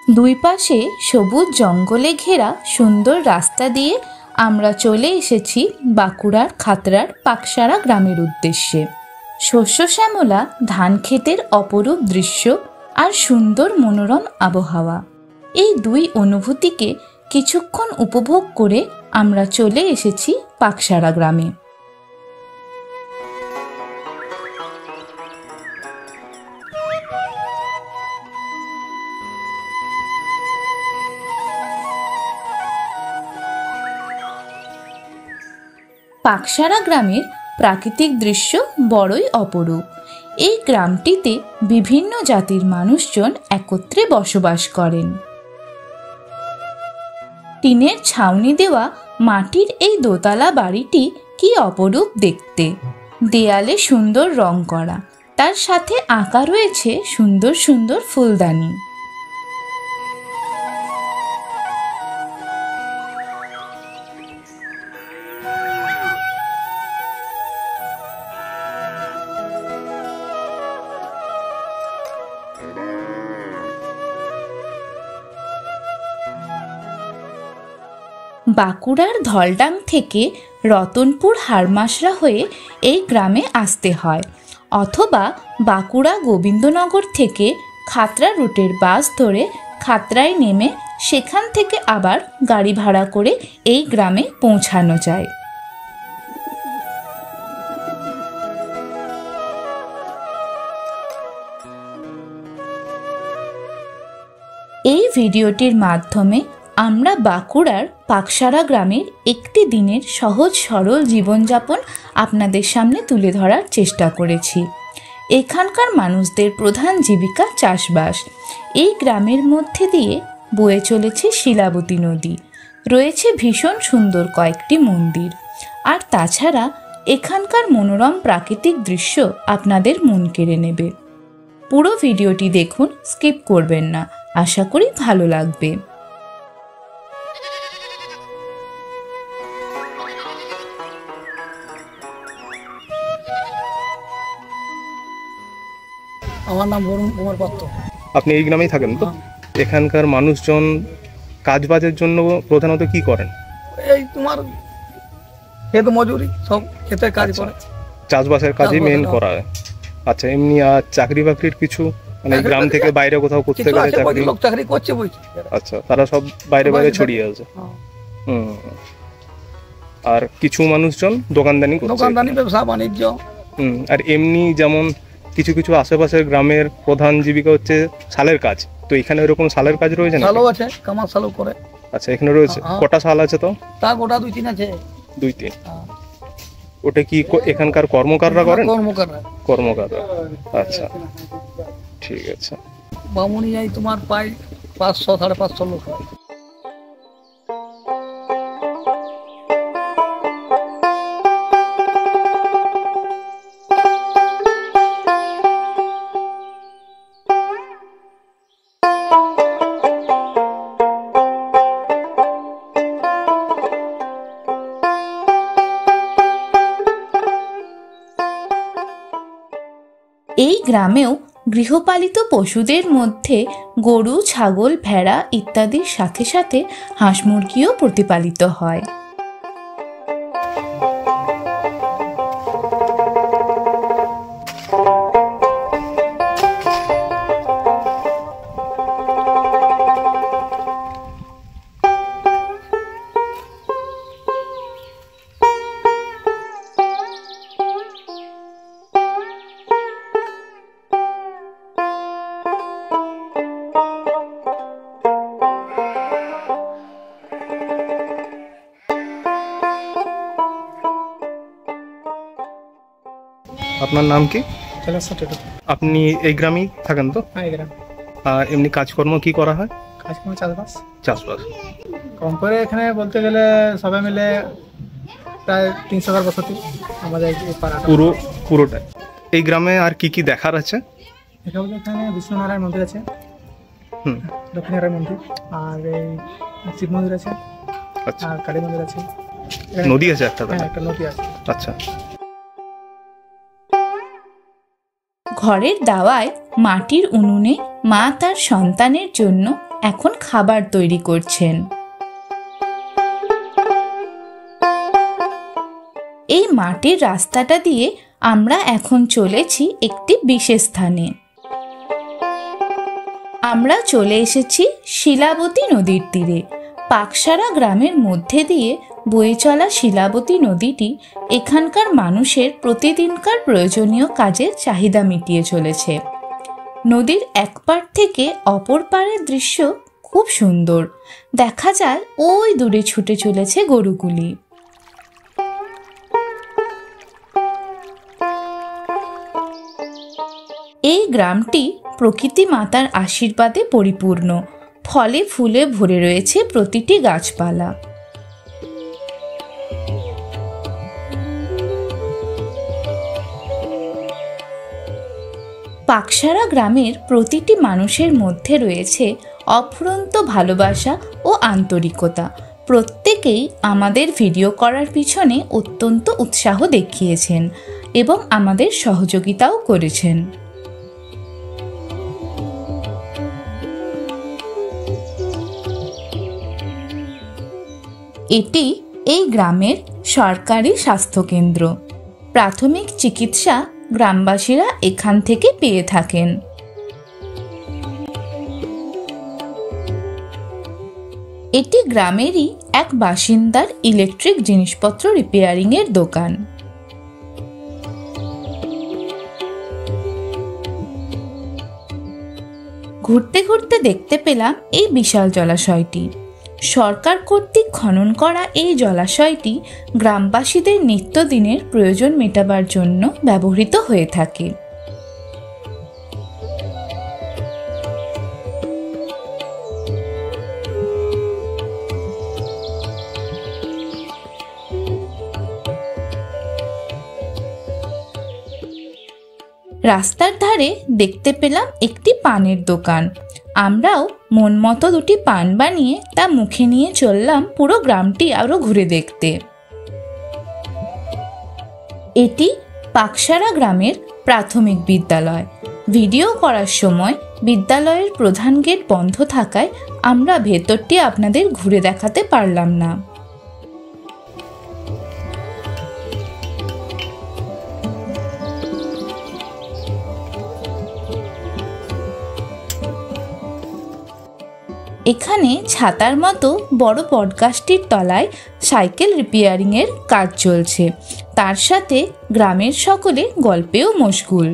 দুই পাশে সবুজ জঙ্গলে ঘেরা সুন্দর রাস্তা দিয়ে আমরা চলে এসেছি বাঁকুড়ার খাতড়ার পাকসারা গ্রামের উদ্দেশ্যে। শস্য শ্যামলা ধান ক্ষেতের অপরূপ দৃশ্য আর সুন্দর মনোরম আবহাওয়া, এই দুই অনুভূতিকে কিছুক্ষণ উপভোগ করে আমরা চলে এসেছি পাকসারা গ্রামে। পাকসারা গ্রামের প্রাকৃতিক দৃশ্য বড়ই অপরূপ। এই গ্রামটিতে বিভিন্ন জাতির মানুষজন একত্রে বসবাস করেন। টিনের ছাউনি দেওয়া মাটির এই দোতলা বাড়িটি কি অপরূপ দেখতে। দেয়ালে সুন্দর রং করা, তার সাথে আঁকা রয়েছে সুন্দর সুন্দর ফুলদানি। বাঁকুড়ার ধলডাং থেকে রতনপুর হারমাসরা হয়ে এই গ্রামে আসতে হয়, অথবা বাঁকুড়া গোবিন্দনগর থেকে খাতড়া রুটের বাস ধরে খাতড়ায় নেমে সেখান থেকে আবার গাড়ি ভাড়া করে এই গ্রামে পৌঁছানো যায়। এই ভিডিওটির মাধ্যমে আমরা বাঁকুড়ার পাকসারা গ্রামের একটি দিনের সহজ সরল জীবনযাপন আপনাদের সামনে তুলে ধরার চেষ্টা করেছি। এখানকার মানুষদের প্রধান জীবিকা চাষবাস। এই গ্রামের মধ্যে দিয়ে বয়ে চলেছে শিলাবতী নদী, রয়েছে ভীষণ সুন্দর কয়েকটি মন্দির, আর তাছাড়া এখানকার মনোরম প্রাকৃতিক দৃশ্য আপনাদের মন কেড়ে নেবে। পুরো ভিডিওটি দেখুন, স্কিপ করবেন না, আশা করি ভালো লাগবে। আমার নাম বরুণ কুমার পাত্র। আপনি এই গ্রামেই থাকেন তো? এখানকার মানুষজন কাজবাজের জন্য প্রধানত কি করেন? এই তোমার ক্ষেত মজুরি, সব ক্ষেতের কাজ করে, চাষবাসের কাজই মেইন করা হয়। আচ্ছা, এমনি আর চাকরি বাকরির কিছু মানে গ্রাম থেকে বাইরে কোথাও করতে গেলে চাকরি লোক চাকরি করছে বলছে। আচ্ছা, তারা সব বাইরে বাইরে ছড়িয়ে আছে। আর কিছু মানুষজন দোকানদানি করছে, দোকানদানি, ব্যবসা বাণিজ্য। আর এমনি যেমন কিছু কিছু আশেপাশের গ্রামের প্রধান জীবিকা হচ্ছে শালের কাজ, তো এখানে এরকম শালের কাজ রয়েছে না? শালও আছে, কামার শালও করে। আচ্ছা, এখানে রয়েছে। কটা শাল আছে তো? তা গোটা 2-3 আছে। 2-3। ওটা কি এখানকার কর্মকাররা করেন? কর্মকাররা। আচ্ছা, ঠিক আছে। বামুনি যাই তোমার প্রায় 500-550 লোক হয়। এই গ্রামেও গৃহপালিত পশুদের মধ্যে গরু, ছাগল, ভেড়া ইত্যাদির সাথে সাথে হাঁস মুরগিও প্রতিপালিত হয়। আপনার নাম কি? আপনি এই গ্রামেই থাকেন তো? হ্যাঁ, এই গ্রাম। আর এমনি কাজকর্ম কি করা হয়? কাজকর্ম চাষবাস। চাষবাস কম করে এখানে বলতে গেলে সবাই মিলে প্রায় 300 বসতি আমাদের এই পাড়াটা। পুরোটাই। এই গ্রামে আর কি কি দেখার আছে? এখানে বিষ্ণুনারায়ণ মন্দির আছে, দক্ষিণারায়ণ মন্দির, আর এই শিব মন্দির আছে, আর কালী মন্দির আছে। নদী আছে একটা? হ্যাঁ, একটা নদী আছে। আচ্ছা। ঘরের দাওয়ায় মাটির উনুনে মা তার সন্তানের জন্য এখন খাবার তৈরি করছেন। এই মাটির রাস্তাটা দিয়ে আমরা এখন চলেছি একটি বিশেষ স্থানে। আমরা চলে এসেছি শিলাবতী নদীর তীরে। পাকসারা গ্রামের মধ্যে দিয়ে বয়ে চলা শিলাবতী নদীটি এখানকার মানুষের প্রতিদিনকার প্রয়োজনীয় কাজের চাহিদা মিটিয়ে চলেছে। নদীর এক পার থেকে অপর পারের দৃশ্য খুব সুন্দর। দেখা যায় ওই দূরে ছুটে চলেছে গরুগুলি। এই গ্রামটি প্রকৃতি মাতার আশীর্বাদে পরিপূর্ণ। ফলে ফুলে ভরে রয়েছে প্রতিটি গাছপালা। পাকসারা গ্রামের প্রতিটি মানুষের মধ্যে রয়েছে অফুরন্ত ভালোবাসা ও আন্তরিকতা। প্রত্যেকেই আমাদের ভিডিও করার পিছনে অত্যন্ত উৎসাহ দেখিয়েছেন এবং আমাদের সহযোগিতাও করেছেন। এটি এই গ্রামের সরকারি স্বাস্থ্যকেন্দ্র। প্রাথমিক চিকিৎসা গ্রামবাসীরা এখান থেকে পেয়ে থাকেন। এটি গ্রামেরই এক বাসিন্দার ইলেকট্রিক জিনিসপত্র রিপেয়ারিং এর দোকান। ঘুরতে ঘুরতে দেখতে পেলাম এই বিশাল জলাশয়টি। সরকার কর্তৃক খনন করা এই জলাশয়টি গ্রামবাসীদের নিত্যদিনের প্রয়োজন মেটাবার জন্য ব্যবহৃত হয়ে থাকে। রাস্তার ধারে দেখতে পেলাম একটি পানের দোকান। আমরাও মন মতো দুটি পান বানিয়ে তা মুখে নিয়ে চললাম পুরো গ্রামটি আরো ঘুরে দেখতে। এটি পাকসারা গ্রামের প্রাথমিক বিদ্যালয়। ভিডিও করার সময় বিদ্যালয়ের প্রধান গেট বন্ধ থাকায় আমরা ভেতরটি আপনাদের ঘুরে দেখাতে পারলাম না। এখানে ছাতার মতো বড় বটগাছটির তলায় সাইকেল রিপেয়ারিং এর কাজ চলছে। তার সাথে গ্রামের সকলে গল্পেও মশগুল।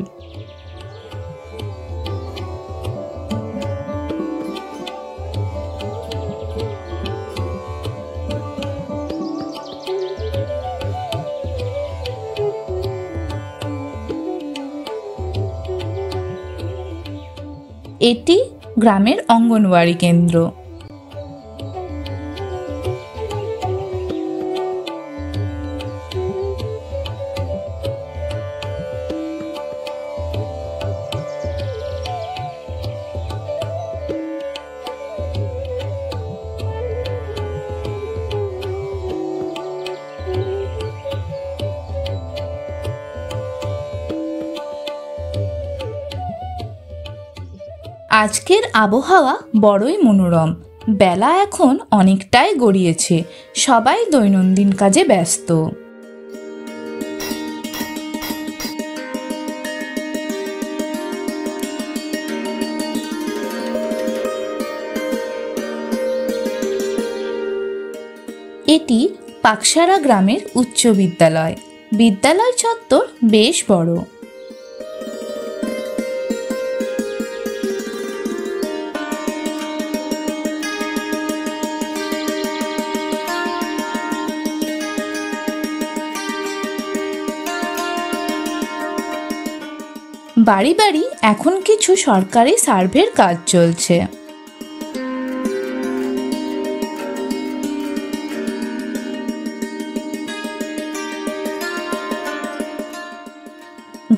এটি গ্রামের অঙ্গনওয়াড়ি কেন্দ্র। আজকের আবহাওয়া বড়ই মনোরম। বেলা এখন অনেকটাই গড়িয়েছে। সবাই দৈনন্দিন কাজে ব্যস্ত। এটি পাকসারা গ্রামের উচ্চ বিদ্যালয়। বিদ্যালয় চত্বর বেশ বড়। বাড়ি বাড়ি এখন কিছু সরকারি সার্ভের কাজ চলছে।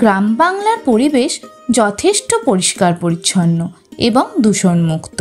গ্রাম বাংলার পরিবেশ যথেষ্ট পরিষ্কার পরিচ্ছন্ন এবং দূষণমুক্ত।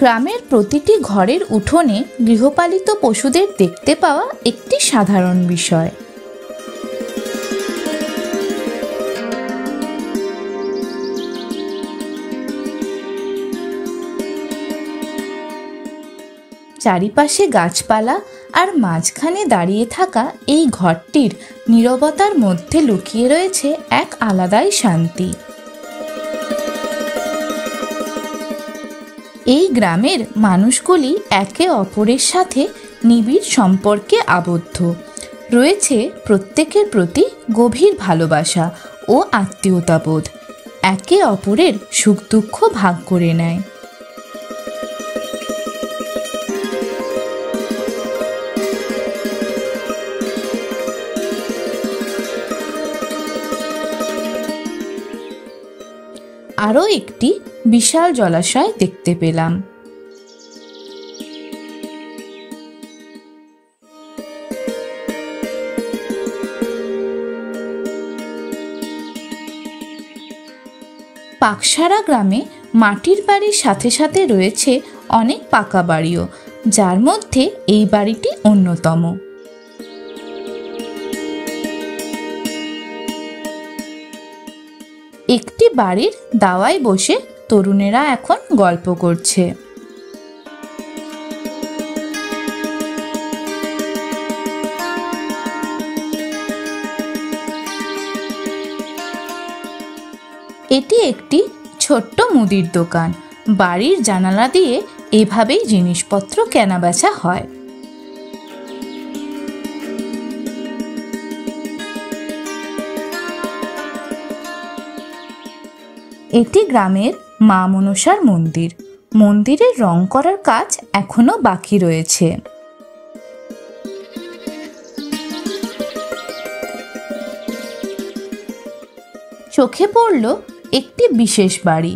গ্রামের প্রতিটি ঘরের উঠোনে গৃহপালিত পশুদের দেখতে পাওয়া একটি সাধারণ বিষয়। চারিপাশে গাছপালা আর মাঝখানে দাঁড়িয়ে থাকা এই ঘরটির নীরবতার মধ্যে লুকিয়ে রয়েছে এক আলাদাই শান্তি। এই গ্রামের মানুষগুলি একে অপরের সাথে নিবিড় সম্পর্কে আবদ্ধ, রয়েছে প্রত্যেকের প্রতি গভীর ভালোবাসা ও আত্মীয়তাবোধ, একে অপরের সুখ দুঃখ ভাগ করে নেয়। আরও একটি বিশাল জলাশয় দেখতে পেলাম। পাকসারা গ্রামে মাটির বাড়ির সাথে সাথে রয়েছে অনেক পাকা বাড়িও, যার মধ্যে এই বাড়িটি অন্যতম। একটি বাড়ির দাওয়ায় বসে তরুণেরা এখন গল্প করছে। এটি একটি ছোট্ট মুদির দোকান। বাড়ির জানালা দিয়ে এভাবেই জিনিসপত্র কেনাবেচা হয়। এটি গ্রামের মা মনসার মন্দির। মন্দিরের রং করার কাজ এখনো বাকি রয়েছে। চোখে পড়ল একটি বিশেষ বাড়ি।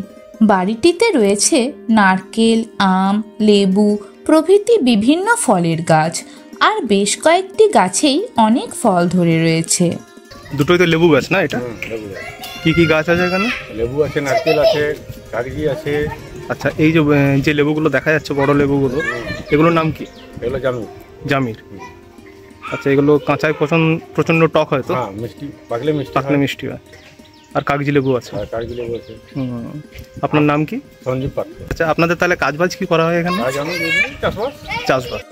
বাড়িটিতে রয়েছে নারকেল, আম, লেবু প্রভৃতি বিভিন্ন ফলের গাছ, আর বেশ কয়েকটি গাছেই অনেক ফল ধরে রয়েছে। দুটোই তো লেবু গাছ না? এটা লেবু গাছ। কি কি গাছ আছে এখানে? লেবু আছে, নারকেল আছে, কাগজি আছে। আচ্ছা, এই যে লেবুগুলো দেখা যাচ্ছে, বড় লেবুগুলো, এগুলোর নাম কি? এগুলো জামির। জামির। আচ্ছা, এগুলো কাঁচায় প্রচন্ড টক হয় তো? হ্যাঁ, মিষ্টি পাকলে মিষ্টি হয়। আর কাগজি লেবু আছে। কাগজি লেবু আছে। আপনার নাম কি? সঞ্জীব পাত্র। আচ্ছা, আপনাদের তাহলে কাজবাজ কি করা হয় এখানে? চাষবাস। চাষবাস।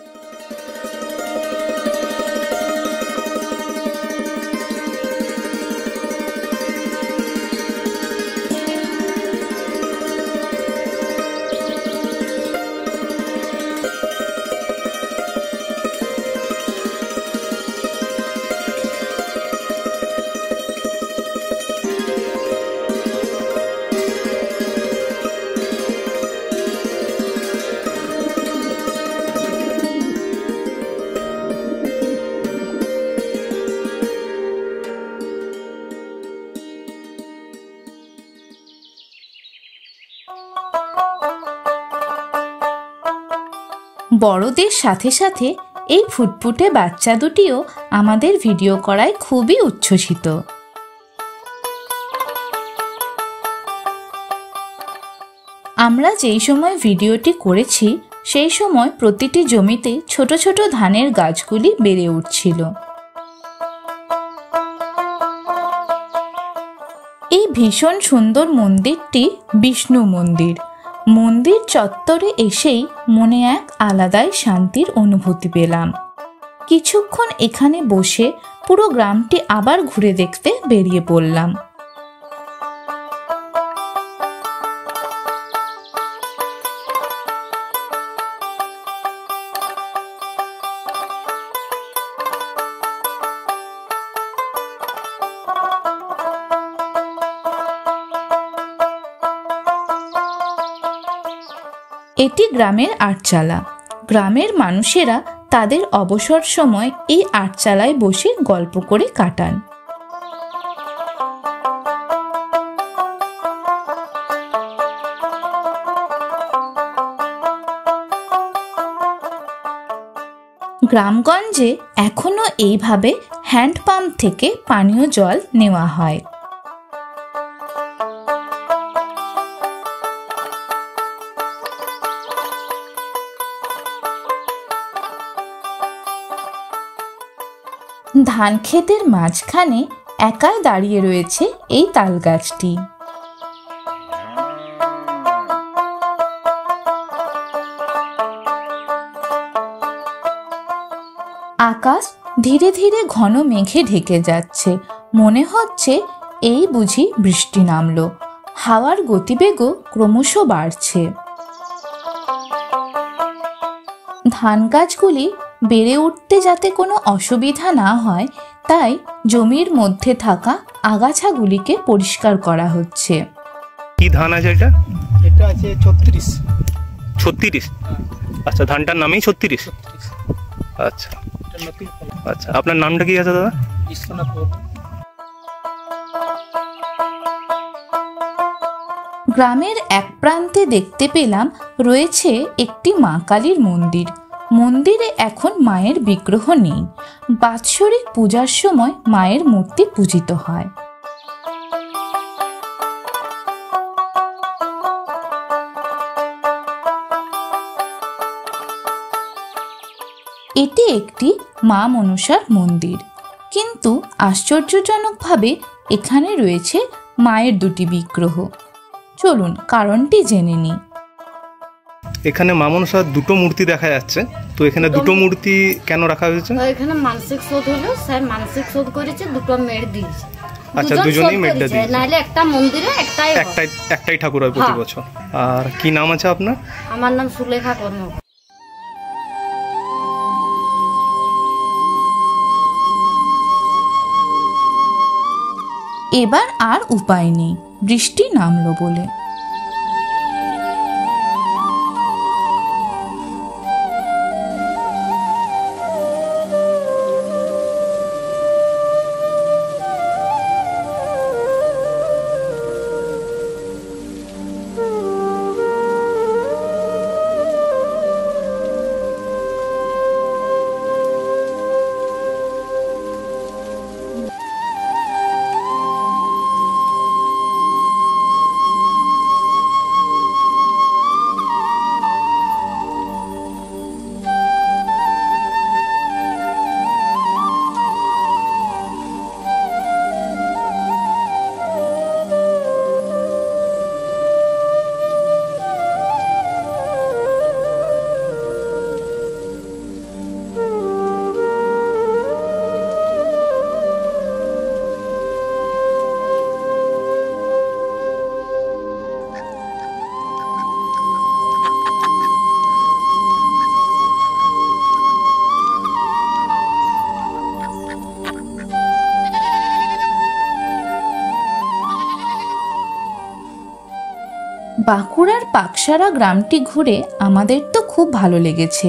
বড়দের সাথে সাথে এই ফুটফুটে বাচ্চা দুটিও আমাদের ভিডিও করায় খুবই উচ্ছ্বসিত। আমরা যেই সময় ভিডিওটি করেছি সেই সময় প্রতিটি জমিতে ছোট ছোট ধানের গাছগুলি বেড়ে উঠছিল। এই ভীষণ সুন্দর মন্দিরটি বিষ্ণু মন্দির। মন্দির চত্বরে এসেই মনে এক আলাদাই শান্তির অনুভূতি পেলাম। কিছুক্ষণ এখানে বসে পুরো গ্রামটি আবার ঘুরে দেখতে বেরিয়ে পড়লাম। এটি গ্রামের আটচালা। গ্রামের মানুষেরা তাদের অবসর সময় এই আটচালায় বসে গল্প করে কাটান। গ্রামগঞ্জে এখনো এইভাবে হ্যান্ডপাম্প থেকে পানীয় জল নেওয়া হয়। ধান ক্ষেতের মাঝখানে একাই দাঁড়িয়ে রয়েছে এই তাল গাছটি। আকাশ ধীরে ধীরে ঘন মেঘে ঢেকে যাচ্ছে, মনে হচ্ছে এই বুঝি বৃষ্টি নামলো। হাওয়ার গতিবেগও ক্রমশ বাড়ছে। ধান গাছগুলি বেড়ে উঠতে যাতে কোনো অসুবিধা না হয়, তাই জমির মধ্যে থাকা আগাছাগুলিকে পরিষ্কার করা হচ্ছে। কি ধান আছে এটা? এটা আছে 36। 36? আচ্ছা, ধানটার নামেই 36? আচ্ছা আচ্ছা, আপনার নামটা কি আছে দাদা? বিশ্বনাথ। গ্রামের এক প্রান্তে দেখতে পেলাম রয়েছে একটি মা কালীর মন্দির। মন্দিরে এখন মায়ের বিগ্রহ নেই। বাৎসরিক পূজার সময় মায়ের মূর্তি পূজিত হয়। এটি একটি মা মনসার মন্দির, কিন্তু আশ্চর্যজনকভাবে এখানে রয়েছে মায়ের দুটি বিগ্রহ। চলুন কারণটি জেনে নিই। এখানে মা মনসার দুটো মূর্তি দেখা যাচ্ছে, তো এখানে দুটো মূর্তি কেন রাখা হয়েছে? এখানে মানসিক শোধ হলো, স্যার মানসিক শোধ করেছে, দুটো মেড় দিয়েছে। আচ্ছা, দুজনেই মেডটা দিয়েছে, নাহলে একটা মন্দিরে একটাই ঠাকুর হয় প্রতি বছর। আর কি নাম আছে আপনার? আমার নাম সুলেখা কর্ম। এবার আর উপায় নেই, বৃষ্টি নামলো বলে। বাঁকুড়ার পাকসারা গ্রামটি ঘুরে আমাদের তো খুব ভালো লেগেছে।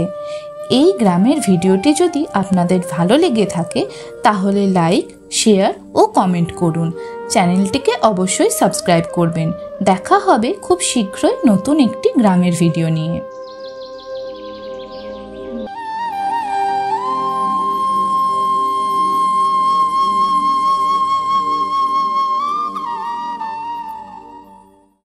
এই গ্রামের ভিডিওটি যদি আপনাদের ভালো লেগে থাকে তাহলে লাইক, শেয়ার ও কমেন্ট করুন। চ্যানেলটিকে অবশ্যই সাবস্ক্রাইব করবেন। দেখা হবে খুব শীঘ্রই নতুন একটি গ্রামের ভিডিও নিয়ে।